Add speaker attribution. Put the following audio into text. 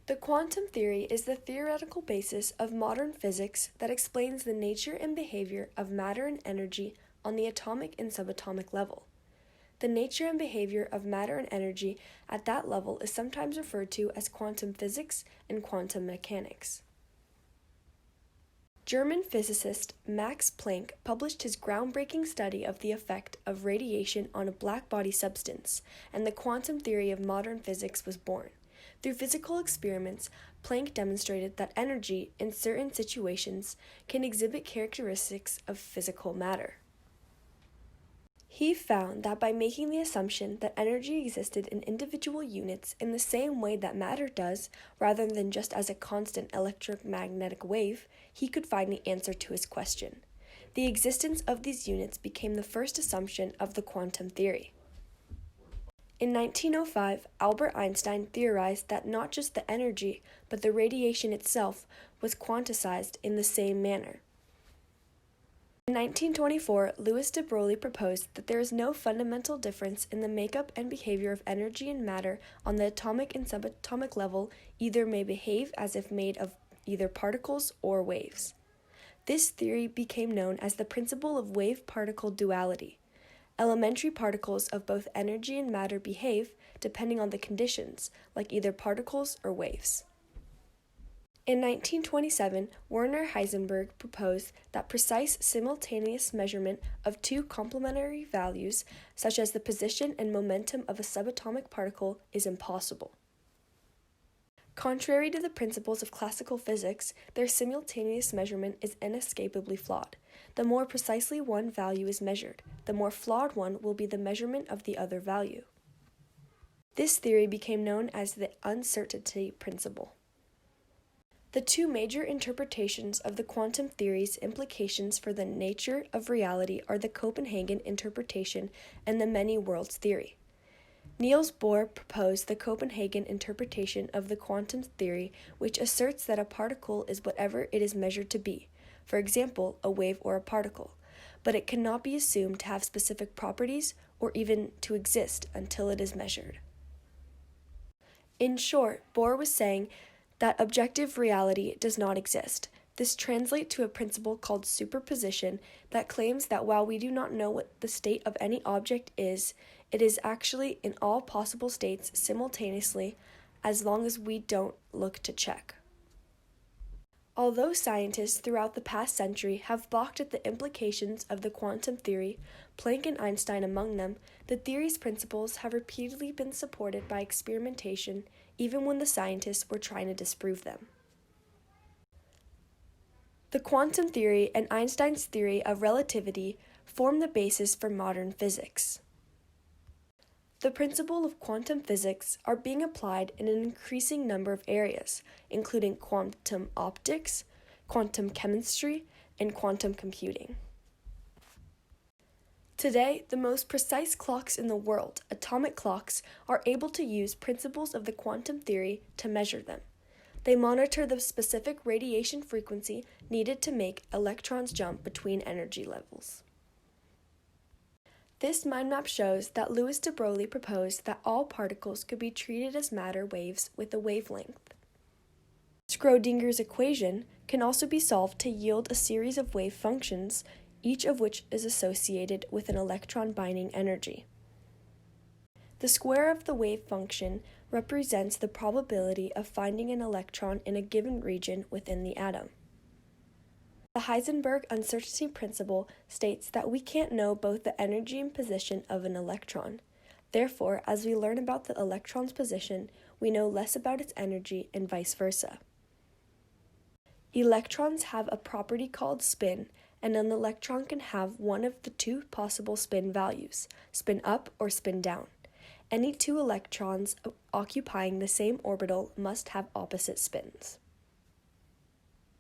Speaker 1: The quantum theory is the theoretical basis of modern physics that explains the nature and behavior of matter and energy on the atomic and subatomic level. The nature and behavior of matter and energy at that level is sometimes referred to as quantum physics and quantum mechanics. German physicist Max Planck published his groundbreaking study of the effect of radiation on a black-body substance, and the quantum theory of modern physics was born. Through physical experiments, Planck demonstrated that energy, in certain situations, can exhibit characteristics of physical matter. He found that by making the assumption that energy existed in individual units in the same way that matter does, rather than just as a constant electromagnetic wave, he could find the answer to his question. The existence of these units became the first assumption of the quantum theory. In 1905, Albert Einstein theorized that not just the energy, but the radiation itself was quantized in the same manner. In 1924, Louis de Broglie proposed that there is no fundamental difference in the makeup and behavior of energy and matter on the atomic and subatomic level. Either may behave as if made of either particles or waves. This theory became known as the principle of wave-particle duality. Elementary particles of both energy and matter behave depending on the conditions, like either particles or waves. In 1927, Werner Heisenberg proposed that precise simultaneous measurement of two complementary values, such as the position and momentum of a subatomic particle, is impossible. Contrary to the principles of classical physics, their simultaneous measurement is inescapably flawed. The more precisely one value is measured, the more flawed one will be the measurement of the other value. This theory became known as the uncertainty principle. The two major interpretations of the quantum theory's implications for the nature of reality are the Copenhagen interpretation and the many worlds theory. Niels Bohr proposed the Copenhagen interpretation of the quantum theory, which asserts that a particle is whatever it is measured to be, for example, a wave or a particle, but it cannot be assumed to have specific properties or even to exist until it is measured. In short, Bohr was saying that objective reality does not exist. This translates to a principle called superposition that claims that while we do not know what the state of any object is, it is actually in all possible states simultaneously as long as we don't look to check. Although scientists throughout the past century have balked at the implications of the quantum theory, Planck and Einstein among them, the theory's principles have repeatedly been supported by experimentation, even when the scientists were trying to disprove them. The quantum theory and Einstein's theory of relativity form the basis for modern physics. The principles of quantum physics are being applied in an increasing number of areas, including quantum optics, quantum chemistry, and quantum computing. Today, the most precise clocks in the world, atomic clocks, are able to use principles of the quantum theory to measure them. They monitor the specific radiation frequency needed to make electrons jump between energy levels. This mind map shows that Louis de Broglie proposed that all particles could be treated as matter waves with a wavelength. Schrödinger's equation can also be solved to yield a series of wave functions, each of which is associated with an electron binding energy. The square of the wave function represents the probability of finding an electron in a given region within the atom. The Heisenberg uncertainty principle states that we can't know both the energy and position of an electron. Therefore, as we learn about the electron's position, we know less about its energy and vice versa. Electrons have a property called spin, and an electron can have one of the two possible spin values, spin up or spin down. Any two electrons occupying the same orbital must have opposite spins.